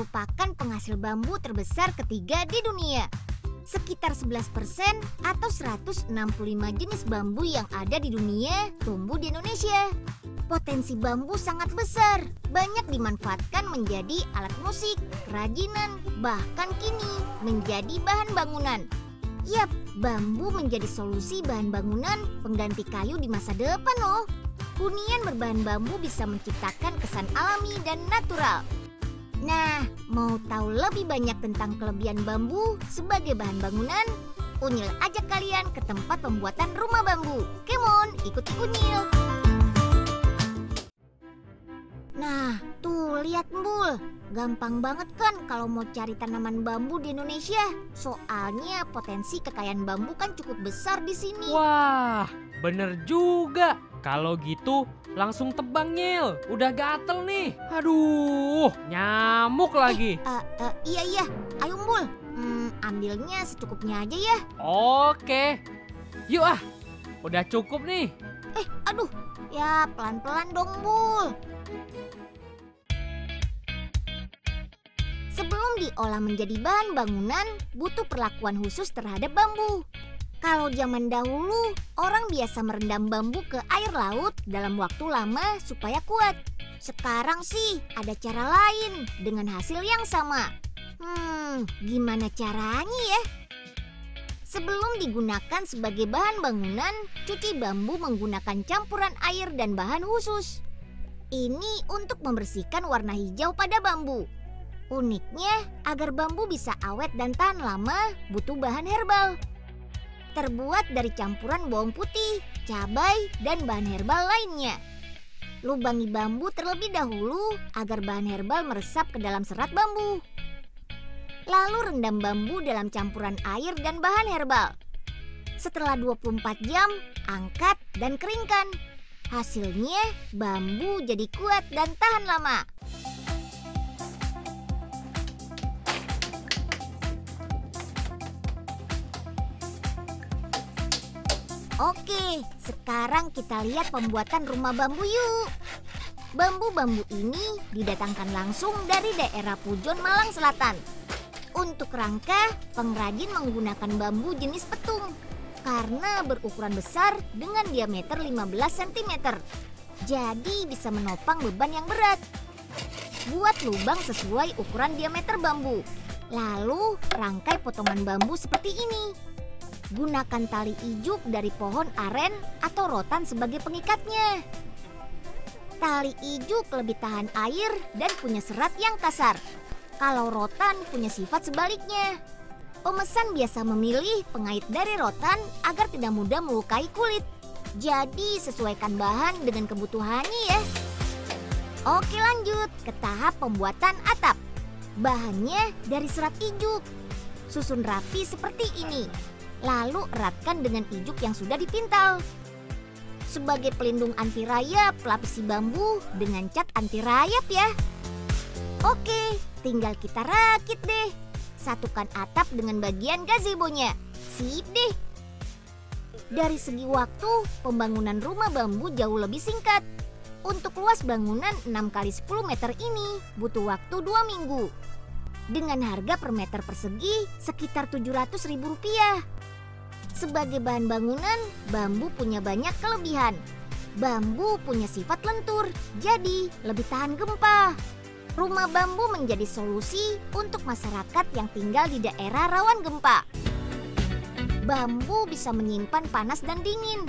merupakan penghasil bambu terbesar ketiga di dunia. Sekitar 11% atau 165 jenis bambu yang ada di dunia tumbuh di Indonesia. Potensi bambu sangat besar, banyak dimanfaatkan menjadi alat musik, kerajinan, bahkan kini menjadi bahan bangunan. Yap, bambu menjadi solusi bahan bangunan pengganti kayu di masa depan loh. Hunian berbahan bambu bisa menciptakan kesan alami dan natural. Nah, mau tahu lebih banyak tentang kelebihan bambu sebagai bahan bangunan? Unyil ajak kalian ke tempat pembuatan rumah bambu. Come on, ikuti Unyil. Nah, tuh lihat Mbul. Gampang banget kan kalau mau cari tanaman bambu di Indonesia. Soalnya potensi kekayaan bambu kan cukup besar di sini. Wah, bener juga. Kalau gitu langsung tebang, Nyil. Udah gatel nih. Aduh, nyamuk lagi. Iya. Ayo Mbul, ambilnya secukupnya aja ya. Oke. Yuk ah, udah cukup nih. Aduh, ya pelan-pelan dong Mbul. Sebelum diolah menjadi bahan bangunan, butuh perlakuan khusus terhadap bambu. Kalau zaman dahulu, orang biasa merendam bambu ke air laut dalam waktu lama supaya kuat. Sekarang sih ada cara lain dengan hasil yang sama. Gimana caranya ya? Sebelum digunakan sebagai bahan bangunan, cuci bambu menggunakan campuran air dan bahan khusus. Ini untuk membersihkan warna hijau pada bambu. Uniknya, agar bambu bisa awet dan tahan lama, butuh bahan herbal. Terbuat dari campuran bawang putih, cabai, dan bahan herbal lainnya. Lubangi bambu terlebih dahulu agar bahan herbal meresap ke dalam serat bambu. Lalu rendam bambu dalam campuran air dan bahan herbal. Setelah 24 jam, angkat dan keringkan. Hasilnya, bambu jadi kuat dan tahan lama. Oke, sekarang kita lihat pembuatan rumah bambu yuk. Bambu-bambu ini didatangkan langsung dari daerah Pujon, Malang Selatan. Untuk rangka, pengrajin menggunakan bambu jenis petung karena berukuran besar dengan diameter 15 cm. Jadi bisa menopang beban yang berat. Buat lubang sesuai ukuran diameter bambu. Lalu rangkai potongan bambu seperti ini. Gunakan tali ijuk dari pohon aren atau rotan sebagai pengikatnya. Tali ijuk lebih tahan air dan punya serat yang kasar. Kalau rotan punya sifat sebaliknya. Pemesan biasa memilih pengait dari rotan agar tidak mudah melukai kulit. Jadi sesuaikan bahan dengan kebutuhannya ya. Oke, lanjut ke tahap pembuatan atap. Bahannya dari serat ijuk. Susun rapi seperti ini. Lalu eratkan dengan ijuk yang sudah dipintal. Sebagai pelindung anti rayap, lapisi bambu dengan cat anti rayap ya. Oke, tinggal kita rakit deh. Satukan atap dengan bagian gazebo-nya. Sip deh. Dari segi waktu, pembangunan rumah bambu jauh lebih singkat. Untuk luas bangunan 6x10 meter ini butuh waktu 2 minggu. Dengan harga per meter persegi sekitar Rp700.000. Sebagai bahan bangunan, bambu punya banyak kelebihan. Bambu punya sifat lentur, jadi lebih tahan gempa. Rumah bambu menjadi solusi untuk masyarakat yang tinggal di daerah rawan gempa. Bambu bisa menyimpan panas dan dingin.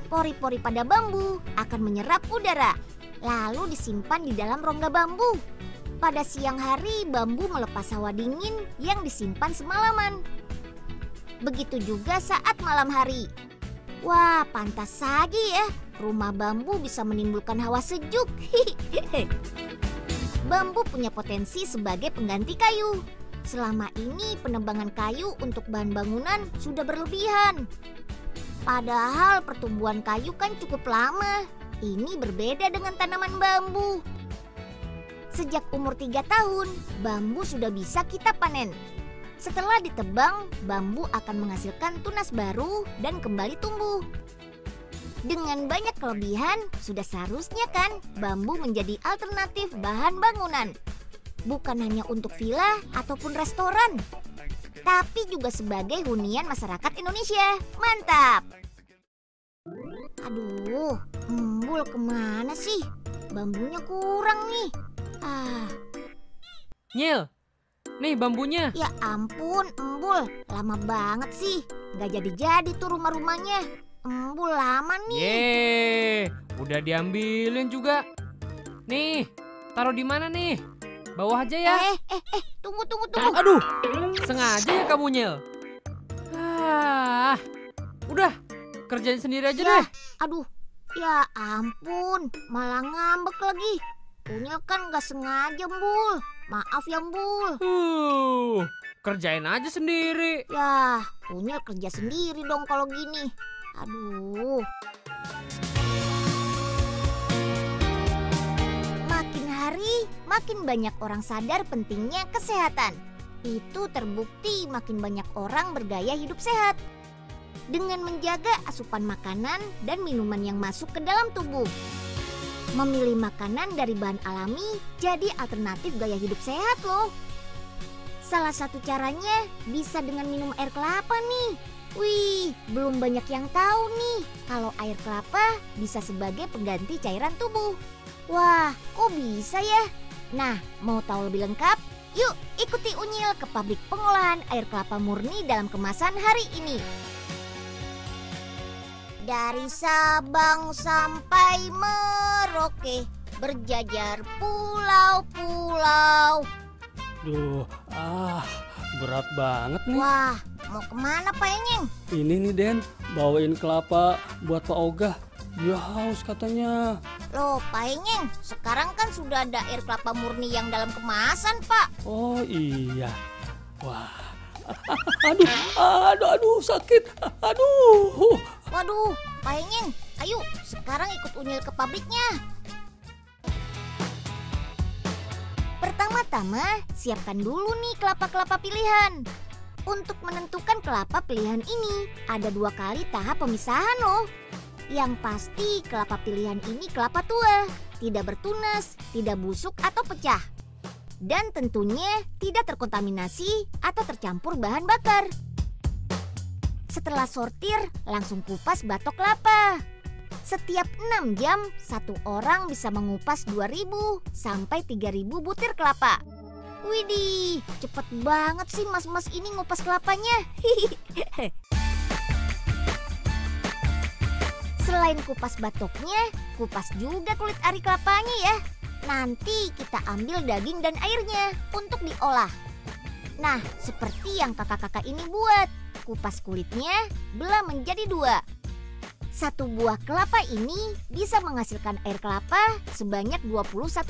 Pori-pori pada bambu akan menyerap udara, lalu disimpan di dalam rongga bambu. Pada siang hari, bambu melepas hawa dingin yang disimpan semalaman. Begitu juga saat malam hari. Wah, pantas saja ya, rumah bambu bisa menimbulkan hawa sejuk. Bambu punya potensi sebagai pengganti kayu. Selama ini penebangan kayu untuk bahan bangunan sudah berlebihan. Padahal pertumbuhan kayu kan cukup lama. Ini berbeda dengan tanaman bambu. Sejak umur 3 tahun, bambu sudah bisa kita panen. Setelah ditebang, bambu akan menghasilkan tunas baru dan kembali tumbuh. Dengan banyak kelebihan, sudah seharusnya kan bambu menjadi alternatif bahan bangunan. bukan hanya untuk villa ataupun restoran, tapi juga sebagai hunian masyarakat Indonesia. Mantap! Aduh, Embul kemana sih? Bambunya kurang nih. Nyil, nih bambunya. Ya ampun, Embul, lama banget sih. Gak jadi-jadi tuh rumah-rumahnya. Embul lama nih. Yeay, udah diambilin juga. Nih, taruh di mana nih? Bawah aja ya. Tunggu. Aduh, sengaja ya kamu, Nyil. Udah, kerjain sendiri aja deh. Aduh, ya ampun, malah ngambek lagi. Unyil kan gak sengaja, Mbul. Maaf ya, Mbul. Kerjain aja sendiri. Ya, Unyil kerja sendiri dong kalau gini. Aduh. Makin hari, makin banyak orang sadar pentingnya kesehatan. Itu terbukti makin banyak orang bergaya hidup sehat. Dengan menjaga asupan makanan dan minuman yang masuk ke dalam tubuh. Memilih makanan dari bahan alami jadi alternatif gaya hidup sehat loh. Salah satu caranya bisa dengan minum air kelapa nih. Wih, belum banyak yang tahu nih kalau air kelapa bisa sebagai pengganti cairan tubuh. Wah, kok bisa ya? Nah, mau tahu lebih lengkap? Yuk ikuti Unyil ke pabrik pengolahan air kelapa murni dalam kemasan hari ini. Dari Sabang sampai Merauke, berjajar pulau-pulau. Duh, berat banget nih. Wah, mau kemana Pak Enyeng? Ini nih Den, bawain kelapa buat Pak Ogah. Dia haus katanya. Loh Pak Enyeng, sekarang kan sudah ada air kelapa murni yang dalam kemasan Pak. Oh iya. Wah. Aduh, sakit. Aduh. Waduh, Pak Enyeng, ayo sekarang ikut Unyil ke pabriknya. Pertama-tama, siapkan dulu nih kelapa-kelapa pilihan. Untuk menentukan kelapa pilihan ini, ada 2 kali tahap pemisahan loh. Yang pasti kelapa pilihan ini kelapa tua, tidak bertunas, tidak busuk atau pecah. Dan tentunya tidak terkontaminasi atau tercampur bahan bakar. Setelah sortir, langsung kupas batok kelapa. Setiap 6 jam, satu orang bisa mengupas 2.000 sampai 3.000 butir kelapa. Widih, cepet banget sih mas-mas ini ngupas kelapanya. Selain kupas batoknya, kupas juga kulit ari kelapanya ya. Nanti kita ambil daging dan airnya untuk diolah. Nah, seperti yang kakak-kakak ini buat. Kupas kulitnya, belah menjadi 2. Satu buah kelapa ini bisa menghasilkan air kelapa sebanyak 21%.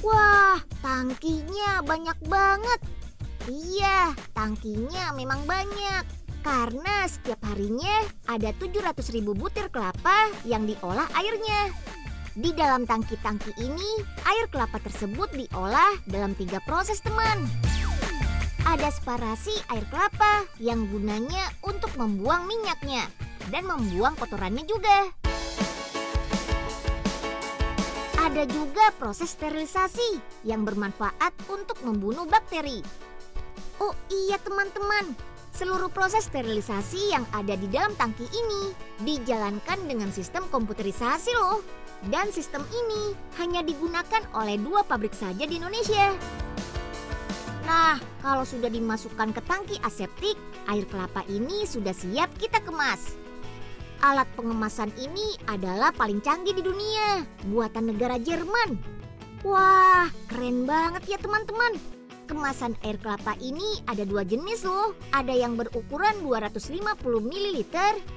Wah, tangkinya banyak banget. Iya, tangkinya memang banyak. Karena setiap harinya ada 700.000 butir kelapa yang diolah airnya. Di dalam tangki-tangki ini, air kelapa tersebut diolah dalam 3 proses teman. Ada separasi air kelapa yang gunanya untuk membuang minyaknya dan membuang kotorannya juga. Ada juga proses sterilisasi yang bermanfaat untuk membunuh bakteri. Oh iya teman-teman, seluruh proses sterilisasi yang ada di dalam tangki ini dijalankan dengan sistem komputerisasi loh. Dan sistem ini hanya digunakan oleh 2 pabrik saja di Indonesia. Nah, kalau sudah dimasukkan ke tangki aseptik, air kelapa ini sudah siap kita kemas. Alat pengemasan ini adalah paling canggih di dunia, buatan negara Jerman. Wah, keren banget ya teman-teman. Kemasan air kelapa ini ada 2 jenis loh. Ada yang berukuran 250 ml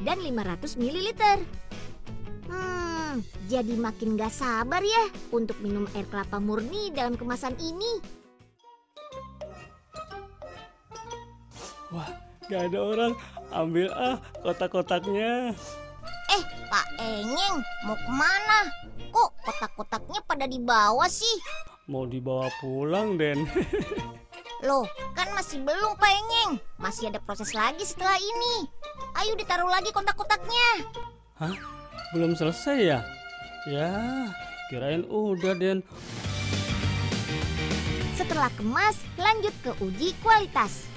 dan 500 ml. Jadi makin gak sabar ya untuk minum air kelapa murni dalam kemasan ini. Wah, gak ada orang. Ambil kotak-kotaknya. Pak Enyeng, mau kemana? Kok kotak-kotaknya pada dibawa sih? Mau dibawa pulang, Den. Loh, kan masih belum Pak Enyeng. Masih ada proses lagi setelah ini. Ayo ditaruh lagi kotak-kotaknya. Hah? Belum selesai ya? Ya, Kirain udah, Den. Setelah kemas, lanjut ke uji kualitas.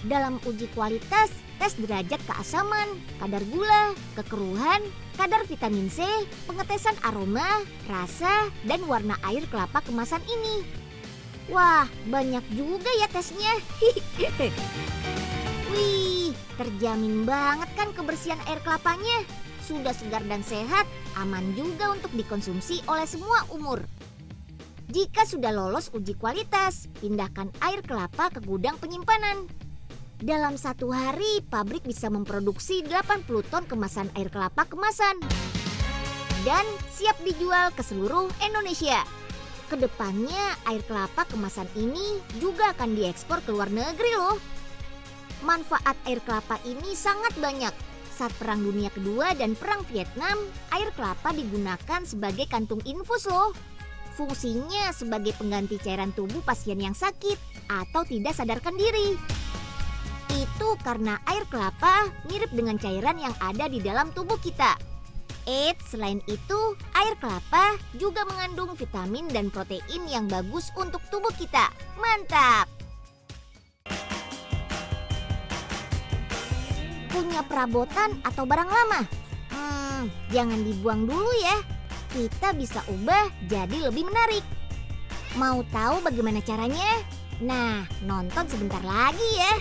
Dalam uji kualitas, tes derajat keasaman, kadar gula, kekeruhan, kadar vitamin C, pengetesan aroma, rasa, dan warna air kelapa kemasan ini. Wah, banyak juga ya tesnya. Wih, terjamin banget kan kebersihan air kelapanya. Sudah segar dan sehat, aman juga untuk dikonsumsi oleh semua umur. Jika sudah lolos uji kualitas, pindahkan air kelapa ke gudang penyimpanan. Dalam 1 hari, pabrik bisa memproduksi 80 ton kemasan air kelapa kemasan. Dan siap dijual ke seluruh Indonesia. Kedepannya, air kelapa kemasan ini juga akan diekspor ke luar negeri loh. Manfaat air kelapa ini sangat banyak. Saat Perang Dunia Kedua dan Perang Vietnam, air kelapa digunakan sebagai kantung infus loh. Fungsinya sebagai pengganti cairan tubuh pasien yang sakit atau tidak sadarkan diri. Itu karena air kelapa mirip dengan cairan yang ada di dalam tubuh kita. Selain itu, air kelapa juga mengandung vitamin dan protein yang bagus untuk tubuh kita. Mantap! Punya perabotan atau barang lama? Jangan dibuang dulu ya. Kita bisa ubah jadi lebih menarik. Mau tahu bagaimana caranya? Nah, nonton sebentar lagi ya.